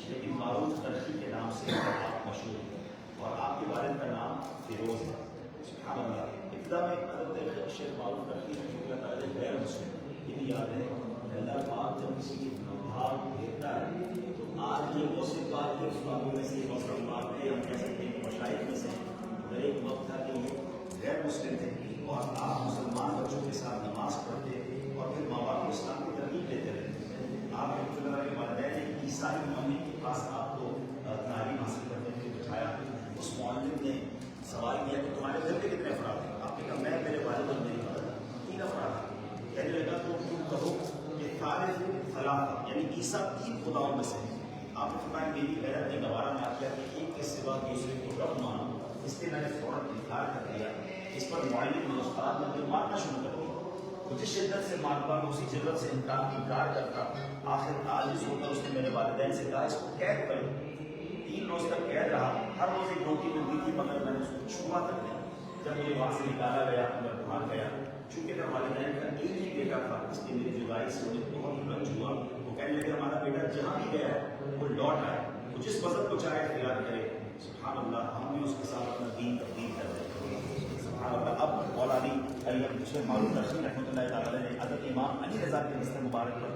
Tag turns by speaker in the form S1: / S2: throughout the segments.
S1: لیکن معروف ترقی کے نام سے آپ مشہور ہیں اور آپ کے والد کا نام فیروز ہے. سبحان اللہ. ابتدا میں حضرت شیخ معروف ترقی رحمۃ اللہ تعالیٰ غیر مسلم یہ بھی یاد ہے اللہ پاک جب کسی کی بھاگ دیتا ہے تو آج یہ وہ صفات کے اسبابوں میں سے مسلم بات ہے ہم کہہ سکتے ہیں کہ مشاہد میں سے اگر ایک وقت تھا کہ یہ غیر مسلم تھے اور آپ مسلمان بچوں کے ساتھ نماز پڑھتے اور پھر ماں باپ کو اسلام کی ترغیب دیتے رہتے. آپ رحمۃ اللہ کے والدین نے عیسائی معلم کے پاس آپ کو تعلیم حاصل کرنے کے لیے بٹھایا. اس معلم نے سوال کیا کہ تمہارے گھر کے کتنے افراد ہیں؟ آپ نے کہا میں میرے والد اور میری والدہ 3 افراد ہیں. کہنے لگا تو تم کہو کہ ثالث ثلاثہ یعنی عیسیٰ 3 خداؤں میں سے. آپ نے فرمایا میری غیرت نے گوارا نہ کیا کہ ایک کے سوا دوسرے کو رب مانو. اس لیے میں نے فوراً انکار کر دیا. اس پر معلم نے استاد نے مارنا شروع کر دیا. جس شدت سے مارتا اسی جرت سے انکار کرتا. آخر عاجز ہو کر اس نے میرے والدین سے کہا اس کو قید کرو. 3 روز تک قید رہا. ہر روز ایک روٹی ملتی تھی مگر میں نے اس کو چھپا کر دیا. جب مجھے وہاں سے نکالا گیا میں باہر گیا. چونکہ میرے والدین کا ایک ہی بیٹا تھا اس لیے میری جدائی سے مجھے بہت رنج ہوا. وہ کہنے لگے ہمارا بیٹا جہاں بھی گیا ہے وہ لوٹ آئے. وہ جس مذہب کو چاہے اختیار کرے. سبحان اللہ. ہم بھی اس کے ساتھ اپنا دین تبدیل کر دیں. اب مولانا علی معروف ترقی رحمۃ اللہ تعالیٰ نے حضرت امام علی رضا کے رستے مبارک پر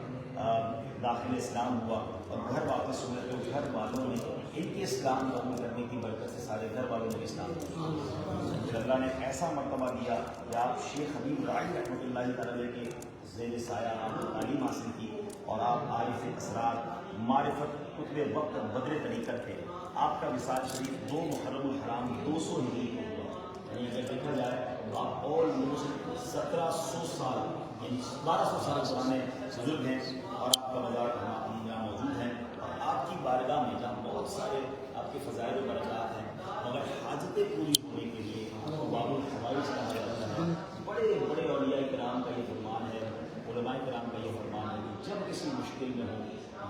S1: داخل اسلام ہوا اور گھر واپس ہوئے تو گھر والوں نے ان کے اسلام قبول کرنے کی برکت سے سارے گھر والوں نے اسلام پھر اللہ نے ایسا مرتبہ دیا کہ آپ شیخ حبیب رائی رحمۃ اللہ تعالیٰ کے زیر سایہ آپ نے تعلیم حاصل کی اور آپ عارف اسرار معرفت قطب وقت بدر طریقت تھے. آپ کا وصال شریف 2 محرم الحرام 200 ہجری کو ہوا. یعنی اگر دیکھا جائے تو آپ آلموسٹ 1700 سال یعنی 1200 سال پرانے بزرگ ہیں اور آپ کا مزار یہاں موجود ہے. اور آپ کی بارگاہ میں جہاں بہت سارے آپ کے فضائل و برکات ہیں مگر حاجتیں پوری ہونے کے لیے باب الحوائج کہا جاتا ہے. بڑے بڑے اولیاء کرام کا یہ فرمان ہے, علماء کرام کا یہ فرمان ہے کہ جب کسی مشکل میں ہو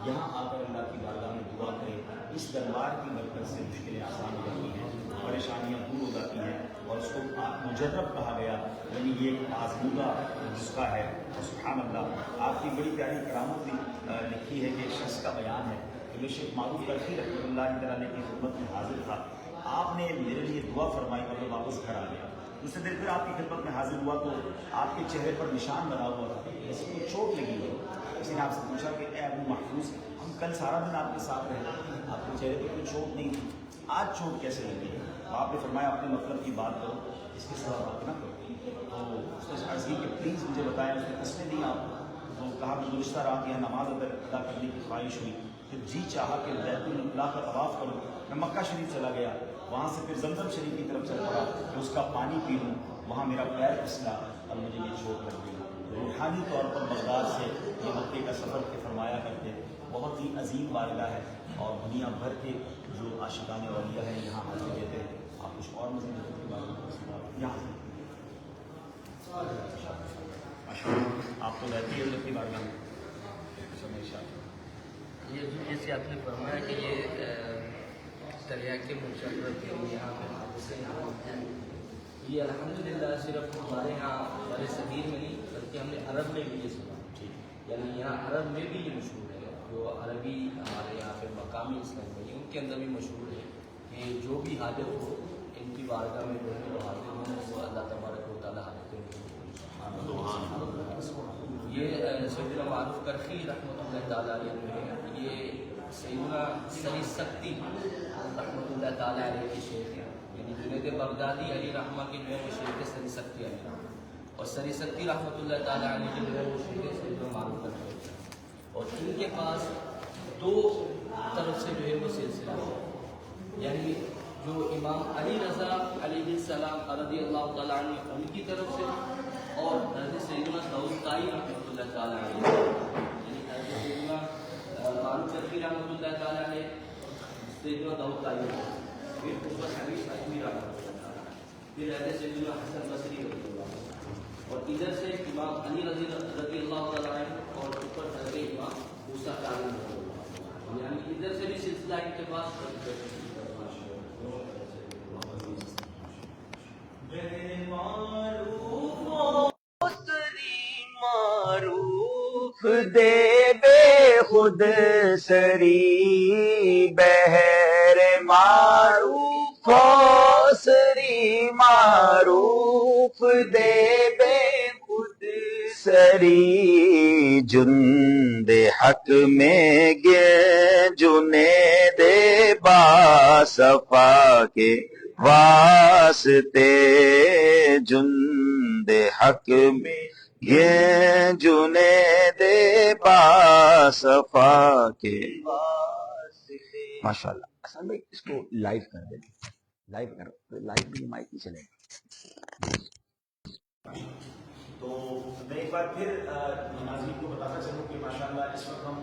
S1: یہاں آ کر اللہ کی بارگاہ میں دعا کریں. اس دربار کی برکت سے مشکلیں آسان ہو جاتی ہیں, پریشانیاں دور ہو جاتی ہیں اور اس کو مجرب کہا گیا یعنی یہ ایک آزمودہ نسخہ ہے. اور سبحان اللہ آپ کی بڑی پیاری کرامت بھی لکھی ہے کہ ایک شخص کا بیان ہے کہ میں شیخ معروف ترقی رحمۃ اللہ تعالیٰ کی خدمت میں حاضر تھا. آپ نے میرے لیے دعا فرمائی اور میں واپس گھر آ گیا. دوسرے دن پھر آپ کی خدمت میں حاضر ہوا تو آپ کے چہرے پر نشان بنا ہوا تھا جیسے کوئی چوٹ لگی ہوئی. کسی نے آپ سے پوچھا کہ اے ابو محفوظ ہم کل سارا دن آپ کے ساتھ رہے, آپ کے چہرے پر کوئی چوٹ نہیں تھی, آج چوٹ کیسے لگی ہے؟ آپ نے فرمایا اپنے مطلب کی بات کرو, اس کے سوا بات نہ کرو. تو اس نے عرض کی کہ پلیز مجھے بتائیں. اس نے قسمیں دی آپ کو. تو کہا کہ گزشتہ رات یہاں نماز ادا کرنے کی خواہش ہوئی, پھر جی چاہا کہ بیت اللہ کا طواف کروں. میں مکہ شریف چلا گیا, وہاں سے پھر زمزم شریف کی طرف چل پڑا کہ اس کا پانی پی لوں. وہاں میرا پیر پھسلا اور مجھے یہ چوٹ لگ گئی. روحانی طور پر بغداد سے یہ مکے کا سفر کے فرمایا کرتے. بہت ہی عظیم بارگاہ ہے اور دنیا بھر کے جو عاشقان اولیاء ہیں یہاں حاضر دیتے ہیں. آپ کچھ اور مزید کے بارے میں یہاں آپ کو رہتی ہے کی بارگاہ میں
S2: یہ جیسے آپ نے فرمایا کہ یہ دریا کے مشرف یہاں پہ حادثے ہیں, یہ الحمدللہ صرف ہمارے یہاں بر صغیر میں نہیں بلکہ ہم نے عرب میں بھی یہ سنا. یعنی یہاں عرب میں بھی یہ مشہور ہے, جو عربی ہمارے یہاں پہ مقامی اسلام ہے ان کے اندر بھی مشہور ہے کہ جو بھی حاجت ہو ان کی بارگاہ میں جو ہے وہ حاضر ہوں, وہ اللہ تبارک و تعالیٰ حاجتیں یہ سیدنا معروف کرخی رحمۃ اللہ تعالیٰ علیہ جو ہے یہ سیدنا سری سکتی رحمۃ اللہ تعالیٰ علیہ کے شیخ ہیں. یعنی جنید بغدادی علی رحمہ کے جو ہے وہ شیخ سری سکتی علی رحمہ, اور سری سکتی رحمۃ اللہ تعالیٰ علیہ کے جو ہے وہ شیخ سیدنا معروف کرخی. اور ان کے پاس 2 طرف سے جو ہے وہ سلسلہ ہے. یعنی جو امام علی رضا علیہ السلام رضی اللہ تعالیٰ عنہ ان کی طرف سے, اور حضرت سیدنا داؤد طائی رحمۃ اللہ تعالیٰ علیہ, یعنی حضرت سیدنا معروف کرخی رحمۃ اللہ تعالیٰ علیہ سیدنا داؤد طائی, پھر حضرت حبیب اجمی رحمۃ اللہ تعالیٰ, پھر حضرت سیدنا حسن بصری رضی اللہ, اور ادھر سے امام علی رضی اللہ تعالیٰ عنہ اور اوپر حضرت امام موسیٰ کاظم رضی اللہ, یعنی ادھر سے بھی سلسلہ ان کے پاس
S3: معروف دے بے خود سری بہر معروف سری معروف دے بے خود سری جند حق میں گے جنید با صفا کے واسطے جند حق میں یہ جنید با صفا کے ماشاء اللہ. اصل میں اس کو لائیو کر دیں, لائیو بھی مائک نہیں چلے گا.
S1: تو میں ایک بار پھر ناظرین کو بتاتا چلوں کہ ماشاءاللہ اس وقت ہم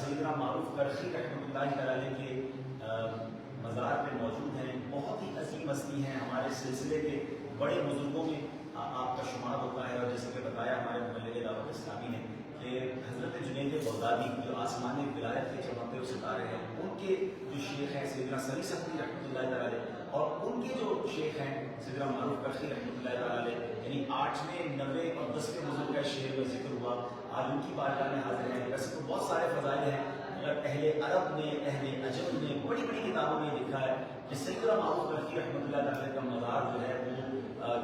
S1: سیدنا معروف کرخی رحمۃ اللہ تعالی کے مزار پہ موجود ہیں. بہت ہی عظیم ہستی ہیں, ہمارے سلسلے کے بڑے بزرگوں میں آپ کا شمار ہوتا ہے. اور جیسے کہ بتایا ہمارے مبلغ دعوت اسلامی نے کہ حضرت جنید بغدادی جو آسمان ولایت کے چمکتے ہوئے ستارے ہیں, ان کے جو شیخ ہیں سیدنا سری سختی رحمۃ اللہ تعالی, اور ان کے جو شیخ ہیں سیدنا معروف کرخی رحمۃ اللہ تعالی, یعنی 8ویں 9ویں اور 10ویں بزرگ کا شعر میں ذکر ہوا, آج ان کی بارگاہ میں حاضر ہیں. ویسے تو بہت سارے فضائل ہیں, مگر اہل عرب نے اہل عجم نے بڑی بڑی کتابوں میں لکھا ہے کہ سیدنا معروف کرخی رحمۃ اللہ تعالی کا مزار جو ہے وہ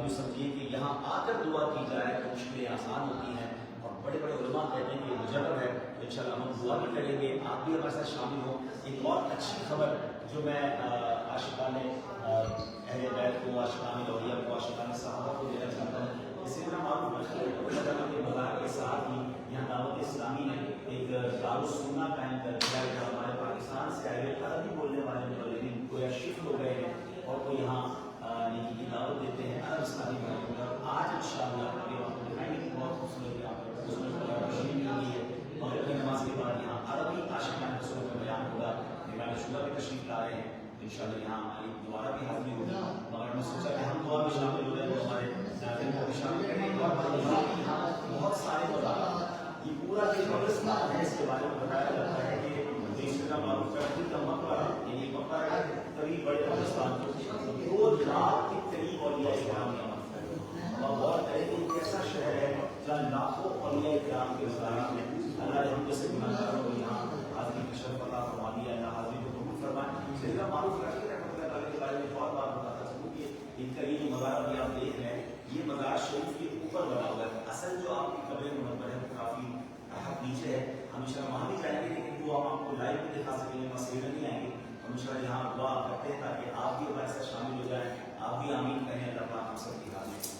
S1: یوں سمجھیے کہ یہاں آ کر دعا کی جائے تو مشکلیں آسان ہوتی ہیں. اور بڑے بڑے علماء کہتے ہیں کہ یہ مجرب ہے. انشاءاللہ ہم دعا بھی کریں گے, آپ بھی ہمارے ساتھ شامل ہوں. ایک اور اچھی خبر جو میں عاشقان اہل بیت کو, عاشقان اولیاء کو, عاشقان صحابہ کو دینا چاہتا ہوں. سیدنا معروف کرخی رحمۃ اللہ تعالی کے مزار کے ساتھ ہی یہاں دعوت اسلامی نے ایک دارالسنہ قائم کر دیا ہے. ہمارے پاکستان سے آئے عربی بولنے والے مولوی کوئی شفٹ ہو گئے ہیں اور وہ یہاں نیکی کی دعوت دیتے ہیں عرب اسلامی بھائیوں کو. آج انشاءاللہ بہت خوبصورت مغرب کی نماز کے بعد یہاں عربی عاشقان رسول کا بیان ہوگا. نگران شورا بھی تشریف لا رہے ہیں, انشاءاللہ یہاں ہماری دوبارہ بھی حاضری ہوگی. مگر میں سوچا کہ ہم دعا میں شامل ہو رہے ہیں تو ہمارے ناظرین کو بھی شامل کریں. اور یہاں بہت سارے مزارات, یہ پورا جو قبرستان ہے اس کے بارے میں بتایا جاتا ہے کہ سیدنا معروف کرخی کا مقبرہ, یعنی مقبرہ کے قریب بڑے قبرستان 2 لاکھ کے قریب اولیاء کرام یہاں مدفون ہیں. اور غور کریں کہ ایک ایسا شہر ہے جہاں لاکھوں اولیاء کرام کے مزارات ہیں. اللہ نے ہم جیسے گناہگاروں کو یہاں حاضری کی شرف عطا فرما دیا. اللہ حاضری کو قبول فرمائے. سیدنا معروف کرخی رحمۃ اللہ تعالی کے بارے میں بہت بات بتاتا ہوں کہ ان کا یہ جو مزار ابھی آپ دیکھ رہے ہیں, یہ مزار شریف کے اوپر بنا ہوا ہے. اصل جو آپ کی قبر منور ہے وہ کافی نیچے ہے. ہم انشاءاللہ وہاں بھی جائیں گے, لیکن وہ ہم آپ کو لائیو بھی دکھا سکیں گے, مسئلے نہیں آئیں گے. ہم انشاءاللہ یہاں دعا کرتے ہیں تاکہ آپ بھی ہمارے ساتھ شامل ہو جائیں. آپ بھی آمین کہیں. اللہ پاک ہم سب کی حاضری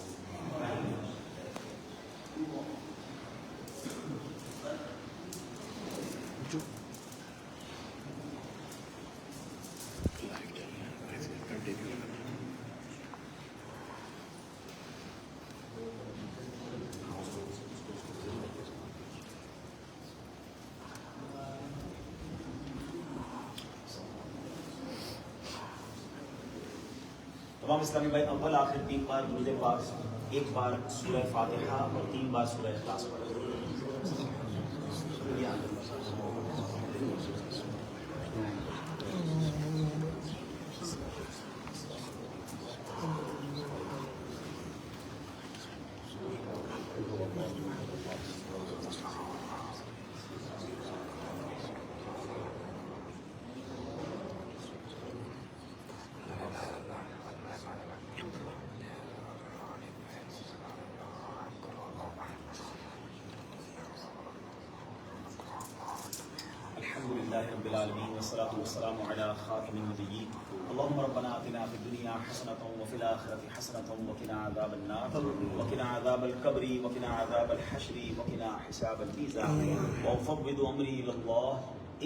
S1: تمام اسلامی بھائی اول آخر 3 بار درود پاک, 1 بار سورہ فاتحہ اور 3 بار سورہ اخلاص پڑھیں. رب العالمین والصلاة والسلام علی خاتم النبیین. اللهم ربنا آتنا فی الدنیا حسنة وفی الآخرة حسنة وقنا عذاب النار وقنا عذاب القبر وقنا عذاب الحشر وقنا حساب الميزان. وافوض امری الی اللہ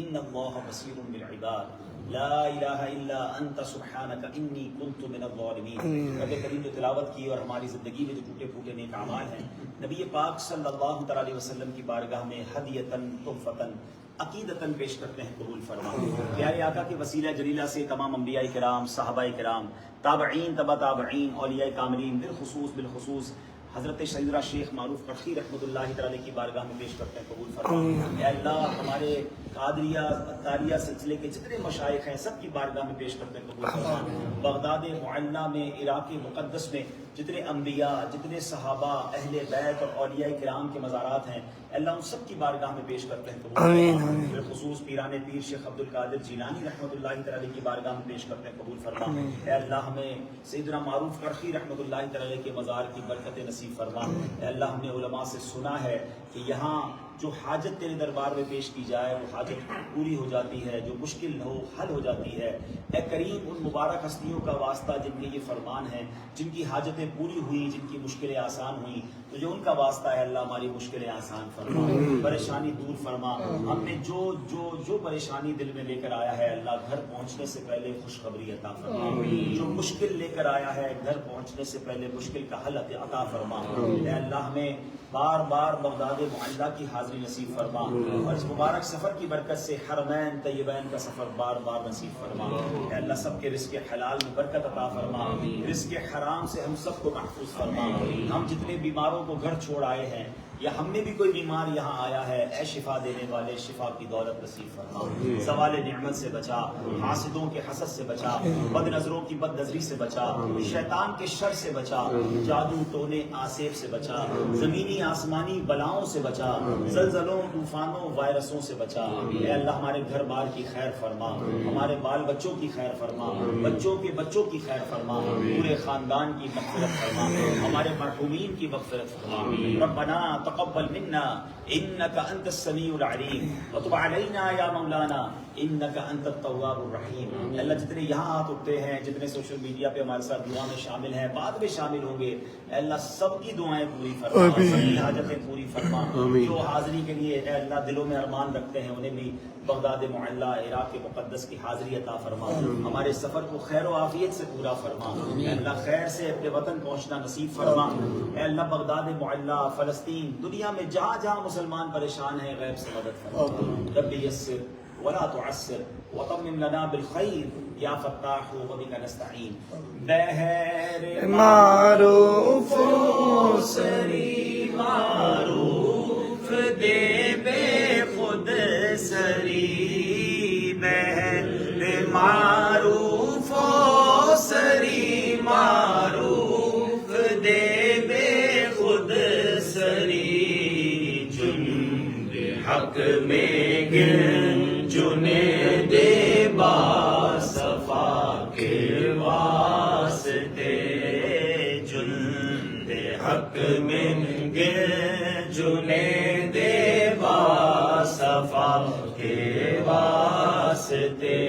S1: ان اللہ بصیر بالعباد. لا الہ الا انت سبحانک انی کنت من الظالمین. رب کریم جو تلاوت کی اور ہماری زندگی میں جو ٹوٹے پھوٹے نیک اعمال ہیں, نبی پاک صلی اللہ علیہ وسلم کی بارگاہ میں ہدیۃً تحفۃً عقیدتاً پیش کرتے ہیں, قبول فرما. پیارے آقا کے وسیلہ جلیلہ سے تمام انبیاء کرام, صحابہ کرام, تابعین, تبع تابعین, اولیاء کاملین, بالخصوص حضرت سیدنا شیخ معروف کرخی رحمۃ اللہ تعالی کی بارگاہ میں پیش کرتے ہیں, قبول فرما. اے اللہ ہمارے قادریہ عطاریہ سلسلے کے جتنے مشائخ ہیں سب کی بارگاہ میں پیش کرتے ہیں, قبول فرما. بغداد معلیٰ میں, عراق مقدس میں جتنے انبیاء، جتنے صحابہ، اہل بیت اور اولیاء کرام کے مزارات ہیں اللہ ان سب کی بارگاہ میں پیش کرتے ہیں قبول فرما۔ بالخصوص پیران پیر شیخ عبد القادر جیلانی رحمۃ اللہ تعالی کی بارگاہ میں پیش کرتے ہیں قبول فرما۔ اے اللہ ہمیں سیدنا معروف کرخی رحمۃ اللہ تعالی کے مزار کی برکت نصیب فرما۔ اے اللہ ہم نے علماء سے سنا ہے کہ یہاں جو حاجت تیرے دربار میں پیش کی جائے وہ حاجت پوری ہو جاتی ہے، جو مشکل ہو حل ہو جاتی ہے۔ اے کریم ان مبارک ہستیوں کا واسطہ جن کے یہ فرمان ہے، جن کی حاجتیں پوری ہوئی، جن کی مشکلیں آسان ہوئیں، تو جو ان کا واسطہ ہے اللہ ہماری مشکلیں آسان فرما، پریشانی دور فرما۔ ہم نے جو پریشانی دل میں لے کر آیا ہے اللہ گھر پہنچنے سے پہلے خوشخبری عطا فرما، جو مشکل لے کر آیا ہے گھر پہنچنے سے پہلے مشکل کا حل عطا فرما۔ اے اللہ ہمیں بار بار بغداد معلّہ کی حاضری نصیب فرما، اور اس مبارک سفر کی برکت سے حرمین طیبین کا سفر بار بار نصیب فرما۔ اے اللہ سب کے رزق حلال میں برکت عطا فرما، رزق حرام سے ہم سب کو محفوظ فرما۔ ہم جتنے بیماروں کو گھر چھوڑ آئے ہیں یا ہم میں بھی کوئی بیمار یہاں آیا ہے، اے شفا دینے والے شفا کی دولت نصیب فرما، زوال نعمت سے بچا، حاسدوں کے حسد سے بچا، بد نظروں کی بد نظری سے بچا، شیطان کے شر سے بچا، جادو ٹونے آسیب سے بچا، زمینی آسمانی بلاؤں سے بچا، زلزلوں طوفانوں وائرسوں سے بچا۔ اے اللہ ہمارے گھر بار کی خیر فرما، ہمارے بال بچوں کی خیر فرما، بچوں کے بچوں کی خیر فرما، پورے خاندان کی مغفرت فرما، ہمارے مرحومین کی مغفرت فرما۔ ربنا تقبل منا انك انت السميع العليم وتب علينا يا مولانا انك انت التواب الرحیم۔ اللہ جتنے یہاں ہاتھ اٹھتے ہیں، جتنے سوشل میڈیا پہ ہمارے ساتھ دعا میں شامل ہیں، بعد میں شامل ہوں گے، اے اللہ سب کی دعائیں پوری فرما، سب کی حاجتیں پوری فرما۔ جو حاضری کے لیے اے اللہ دلوں میں ارمان رکھتے ہیں انہیں بھی بغداد معلّہ عراق مقدس کی حاضری عطا فرما، ہمارے سفر کو خیر و عافیت سے پورا فرما۔ اے اللہ خیر سے اپنے وطن پہنچنا نصیب فرما۔ اے اللہ بغداد معلّہ، فلسطین، دنیا میں جہاں جہاں مسلمان پریشان ہیں غیب سے مدد فرما۔ رب یسر ولا تعسر وتمم لنا بالخیر یا فتاح وبک نستعین۔ بہر معروف و سری معروف دے بے خود سری، بہر معروف و سری معروف دے بے خود سری، جند حق میں گنجنے دے با صفا کے واسطے، جند حق میں گنجنے دے با صفا کے واسطے،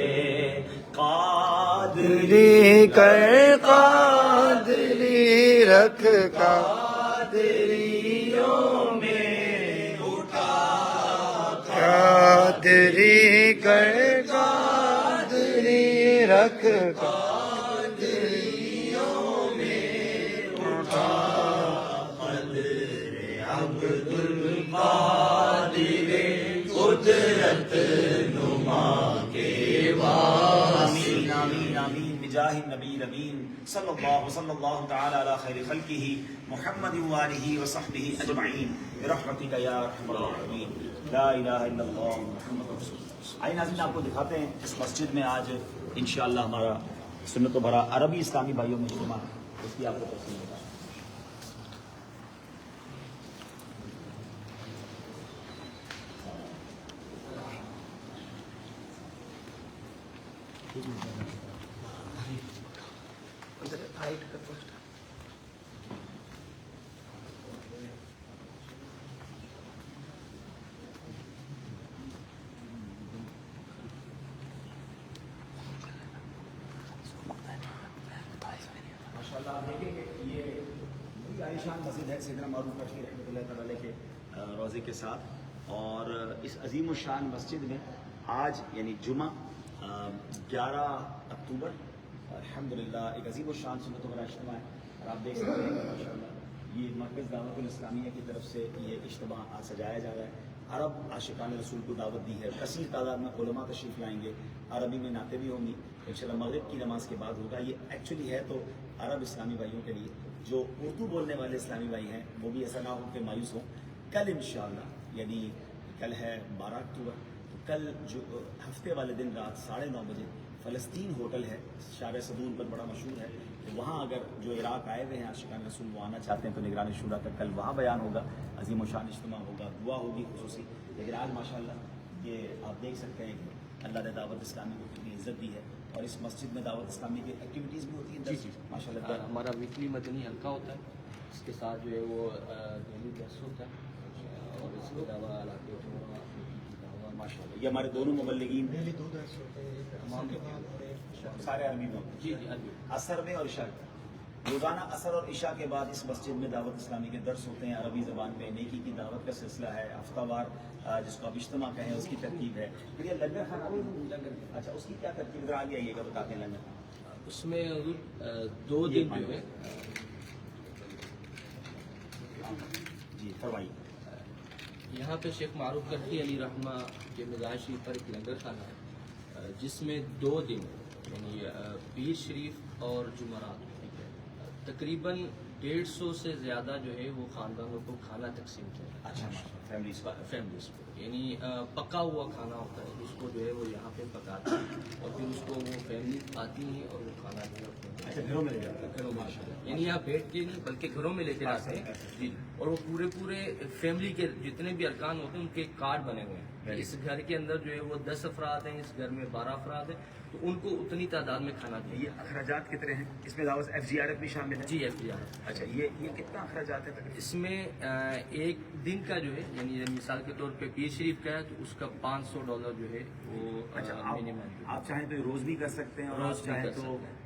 S1: قادری کر قادری رکھ قادریوں میں اٹھا، قادری کر قادری رکھ قادریوں میں اٹھا، قدر عبد القادر قدرت نما کے واسطے۔ آمین آمین بجاہ النبی الامین صلی اللہ تعالی علی خیر خلقہ محمد وآلہ وصحبہ اجمعین برحمتک یا ارحم الراحمین، لا الہ الا اللہ محمد رسول اللہ۔ آئیے ناظرین آپ کو دکھاتے ہیں اس مسجد میں آج انشاءاللہ ہمارا سنت و بھرا عربی اسلامی بھائیوں میں اجتماع ہے، اس کی آپ کو تفصیل بتائیں۔ ماشاءاللہ آپ دیکھیں کہ یہ بڑی عالیشان مسجد ہے سیدنا معروف کرخی رحمۃ اللہ تعالی کے روضے کے ساتھ، اور اس عظیم الشان مسجد میں آج یعنی جمعہ 11 اکتوبر الحمدللہ ایک عظیم الشان سنت و بھرا اجتماع ہے، اور آپ دیکھ سکتے ہیں ماشاءاللہ یہ مرکز دعوت الاسلامیہ کی طرف سے یہ اجتماع آج سجایا جا رہا ہے۔ عرب عاشقان رسول کو دعوت دی ہے، کثیر تعداد میں علماء تشریف لائیں گے، عربی میں نعتیں بھی ہوں گی، انشاءاللہ مغرب کی نماز کے بعد ہوگا۔ یہ ایکچولی ہے تو عرب اسلامی بھائیوں کے لیے، جو اردو بولنے والے اسلامی بھائی ہیں وہ بھی ایسا نہ ہو کہ مایوس ہوں۔ کل انشاءاللہ یعنی کل ہے 12 اکتوبر، تو کل جو ہفتے والے دن رات 9:30 بجے فلسطین ہوٹل ہے شارع صدون پر بڑا مشہور ہے، تو وہاں اگر جو عراق آئے ہوئے ہیں عاشقان رسول وہ آنا چاہتے ہیں تو نگران شورا کا کل وہاں بیان ہوگا، عظیم و شان اجتماع ہوگا، دعا ہوگی خصوصی. لیکن آج ماشاءاللہ یہ آپ دیکھ سکتے ہیں کہ اللہ نے دعوت اسلامی کو کتنی عزت دی ہے، اور اس مسجد میں دعوت اسلامی کی ایکٹیویٹیز بھی ہوتی ہیں.
S2: جی
S1: ماشاء اللہ.
S2: ہمارا ویکلی مدنی حلقہ ہوتا ہے، اس کے ساتھ جو ہے وہ دہلی درس ہوتا ہے، اور اس کے علاوہ علاقے
S1: ماشاء اللہ یہ ہمارے دونوں مبلغین سارے عربی میں
S2: جی عربی
S1: عصر میں اور عشاء میں روزانہ عصر اور عشاء کے بعد اس مسجد میں دعوت اسلامی کے درس ہوتے ہیں. عربی زبان پہ نیکی کی دعوت کا سلسلہ ہے، ہفتہ وار جس کو آپ اجتماع کہیں اس کی ترتیب ہے. پھر یہ لنگر خانہ بھی لنگر، اچھا اس کی کیا ترتیب ذرا آگے آئیے گا بتاتے ہیں. لنگر
S2: اس میں حضور 2 دن جو ہے
S1: جی فرمائیے.
S2: یہاں پہ شیخ معروف کرخی علی رحمہ کے مزار شریف پر ایک لنگر خانہ ہے، جس میں 2 دن یعنی پیر شریف اور جمعرات تقریباً 150 سے زیادہ جو ہے وہ خاندانوں کو کھانا تقسیم کیا ہے.
S1: اچھا فیملیز کا
S2: فیملیز کو یعنی پکا ہوا کھانا ہوتا ہے جس کو جو ہے وہ یہاں پہ پکاتے ہیں اور پھر اس کو وہ فیملی آتی ہیں اور وہ کھانا جو ہے
S1: اچھا گھروں میں لے جاتے ہیں.
S2: گھروں میں یعنی یہاں بیٹھ کے نہیں بلکہ گھروں میں لے کے جاتے ہیں. جی اور وہ پورے فیملی کے جتنے بھی ارکان ہوتے ہیں ان کے کارڈ بنے ہوئے ہیں. اس گھر کے اندر جو ہے وہ 10 افراد ہیں، اس گھر میں 12 افراد ہیں، تو ان کو اتنی تعداد میں کھانا چاہیے.
S1: یہ اخراجات کتنے ہیں اس میں؟ دعوت FGRF بھی شامل ہے.
S2: جی FGR.
S1: اچھا یہ کتنا اخراجات ہے تقریباً؟
S2: اس میں ایک دن کا جو ہے یعنی مثال کے طور پہ پیر شریف کا ہے تو اس کا $500 جو ہے وہ
S1: اچھا
S2: منیمم.
S1: آپ چاہیں تو روز بھی کر سکتے ہیں اور
S2: روز
S1: آپ
S2: بھی
S1: چاہیں
S2: کر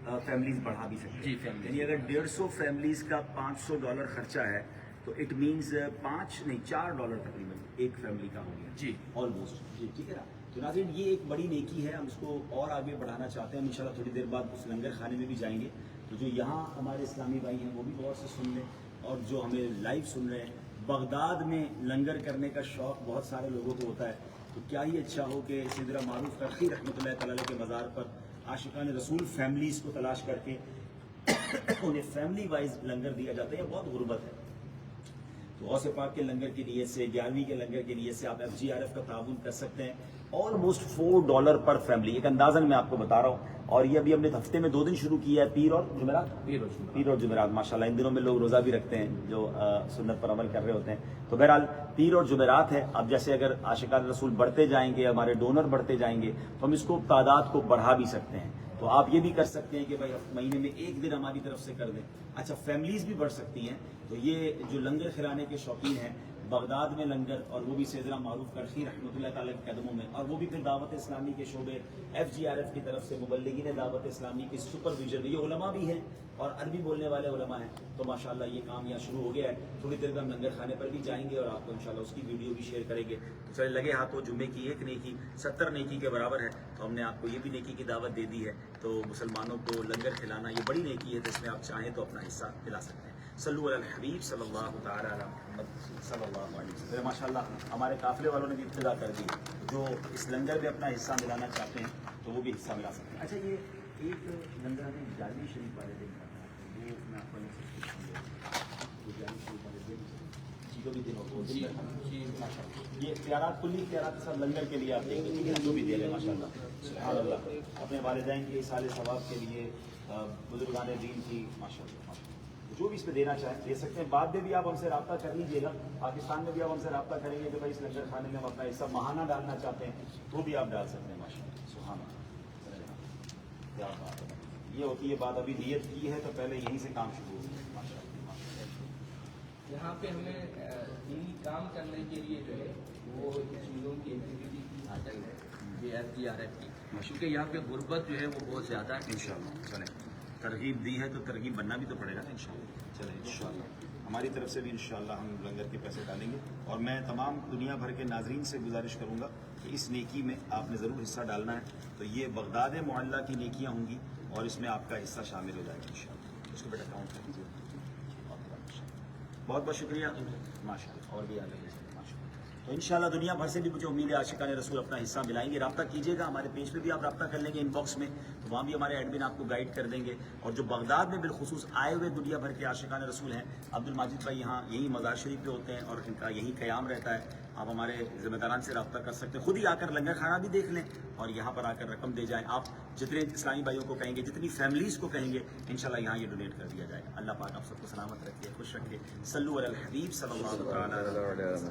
S1: تو فیملیز بڑھا بھی سکتے ہیں.
S2: جی فیملی
S1: یعنی اگر 150 فیملیز کا $500 خرچہ ہے تو اٹ مینز $4 تقریباً ایک فیملی کا ہو گیا.
S2: جی
S1: آلموسٹ. جی ٹھیک ہے نا. تو ناظرین یہ ایک بڑی نیکی ہے، ہم اس کو اور آگے بڑھانا چاہتے ہیں. ہم انشاءاللہ تھوڑی دیر بعد اس لنگر خانے میں بھی جائیں گے، تو جو یہاں ہمارے اسلامی بھائی ہیں وہ بھی غور سے سن لیں، اور جو ہمیں لائیو سن رہے ہیں. بغداد میں لنگر کرنے کا شوق بہت سارے لوگوں کو ہوتا ہے، تو کیا ہی اچھا ہو کہ سیدنا معروف کرخی رحمۃ اللہ تعالی کے مزار پر عاشقان رسول فیملیز کو تلاش کر کے انہیں فیملی وائز لنگر دیا جاتا ہے. یہ بہت غربت ہے. تو غوث پاک کے لنگر کی نیت سے، 11ویں کے لنگر کی نیت سے آپ FGRF کا تعاون کر سکتے ہیں. آلموسٹ $4 پر فیملی، ایک اندازاً میں آپ کو بتا رہا ہوں. اور یہ ابھی ہم نے ہفتے میں 2 دن شروع کیا ہے، پیر اور جمعرات. ماشاءاللہ ان دنوں میں لوگ روزہ بھی رکھتے ہیں جو سنت پر عمل کر رہے ہوتے ہیں. تو بہرحال پیر اور جمعرات ہے. اب جیسے اگر عاشقان رسول بڑھتے جائیں گے، ہمارے ڈونر بڑھتے جائیں گے، تو ہم اس کو تعداد کو بڑھا بھی سکتے ہیں. تو آپ یہ بھی کر سکتے ہیں کہ بھائی مہینے میں 1 دن ہماری طرف سے کر دیں. اچھا فیملیز بھی بڑھ سکتی ہیں. تو یہ جو لنگر کھلانے کے شوقین ہیں، بغداد میں لنگر، اور وہ بھی سیدنا معروف کرخی رحمۃ اللہ تعالی کے قدموں میں، اور وہ بھی پھر دعوت اسلامی کے شعبے FGRF کی طرف سے مبلغین دعوت اسلامی کی سپرویژن میں. یہ علماء بھی ہیں اور عربی بولنے والے علماء ہیں. تو ماشاءاللہ یہ کام یہاں شروع ہو گیا ہے. تھوڑی دیر میں ہم لنگر خانے پر بھی جائیں گے اور آپ کو انشاءاللہ اس کی ویڈیو بھی شیئر کریں گے. تو چلے لگے ہاتھوں جمعے کی 1 نیکی 70 نیکی کے برابر ہے. تو ہم نے آپ کو یہ بھی نیکی کی دعوت دے دی ہے. تو مسلمانوں کو لنگر کھلانا یہ بڑی نیکی ہے، جس میں آپ چاہیں تو اپنا حصہ دلا سکتے ہیں. صلو علی الحبیب صلی اللہ تعالی علی محمد صلی اللہ علیہ وسلم. ماشاءاللہ ہمارے قافلے والوں نے بھی ابتدا کر دی. جو اس لنگر میں اپنا حصہ ملانا چاہتے ہیں تو وہ بھی حصہ ملا سکتے ہیں. اچھا یہ ایک لنگر ہمیں جالوی شریف والے دن کا تھا، وہ میں آپ کو جو بھی دن ہو یہ اختیارات کلی اختیارات کے ساتھ لنگر کے لیے آپ دیں گے، جو بھی دے رہے ہیں ماشاءاللہ. سبحان اللہ. اپنے والدین کے اصال ثواب کے لیے، بزرگان دین کی ماشاءاللہ جو بھی اس پہ دینا چاہیں دے سکتے ہیں. بعد میں بھی آپ ہم سے رابطہ کر لیجیے گا. پاکستان میں بھی آپ ہم سے رابطہ کریں گے کہ بھائی اس لنگر خانے میں ہم اپنا حصہ ماہانہ ڈالنا چاہتے ہیں تو بھی آپ ڈال سکتے ہیں. ماشاءاللہ سبحان اللہ. کیا بات ہے. یہ ہوتی ہے بات. ابھی نیت کی ہے تو پہلے یہیں سے کام شروع ہوگی.
S2: یہاں پہ ہمیں دینی کام کرنے کے لیے جو ہے وہ چیزوں کی ایکٹیویٹی کی حاصل ہے یہ FGRF کی، کیونکہ یہاں پہ غربت جو ہے وہ بہت زیادہ ہے.
S1: انشاءاللہ چلیں ترغیب دی ہے تو ترغیب بننا بھی تو پڑے گا نا. انشاءاللہ چلیں انشاءاللہ ہماری طرف سے بھی انشاءاللہ ہم لنگر کے پیسے ڈالیں گے. اور میں تمام دنیا بھر کے ناظرین سے گزارش کروں گا کہ اس نیکی میں آپ نے ضرور حصہ ڈالنا ہے. تو یہ بغداد معلّہ کی نیکیاں ہوں گی اور اس میں آپ کا حصہ شامل ہو جائے گا انشاءاللہ. اس کو بیٹا کاؤنٹ کر دیجیے. بہت بہت شکریہ. ماشاءاللہ اور بھی آگے ماشاءاللہ. تو انشاءاللہ دنیا بھر سے بھی مجھے امید ہے عاشقان رسول اپنا حصہ ملائیں گے. رابطہ کیجیے گا, ہمارے پیج پہ بھی آپ رابطہ کر لیں گے ان باکس میں, تو وہاں بھی ہمارے ایڈمن آپ کو گائیڈ کر دیں گے. اور جو بغداد میں بالخصوص آئے ہوئے دنیا بھر کے عاشقان رسول ہیں, عبد الماجد بھائی یہاں یہی مزار شریف پہ ہوتے ہیں اور ان کا یہی قیام رہتا ہے. آپ ہمارے ذمہ داران سے رابطہ کر سکتے ہیں, خود ہی آ کر لنگر کھانا بھی دیکھ لیں اور یہاں پر آ کر رقم دے جائیں. آپ جتنے اسلامی بھائیوں کو کہیں گے, جتنی فیملیز کو کہیں گے, انشاءاللہ یہاں یہ ڈونیٹ کر دیا جائے گا. اللہ پاک آپ سب کو سلامت رکھے, خوش رکھے. صلو علی الحبیب صلی اللہ علیہ وسلم.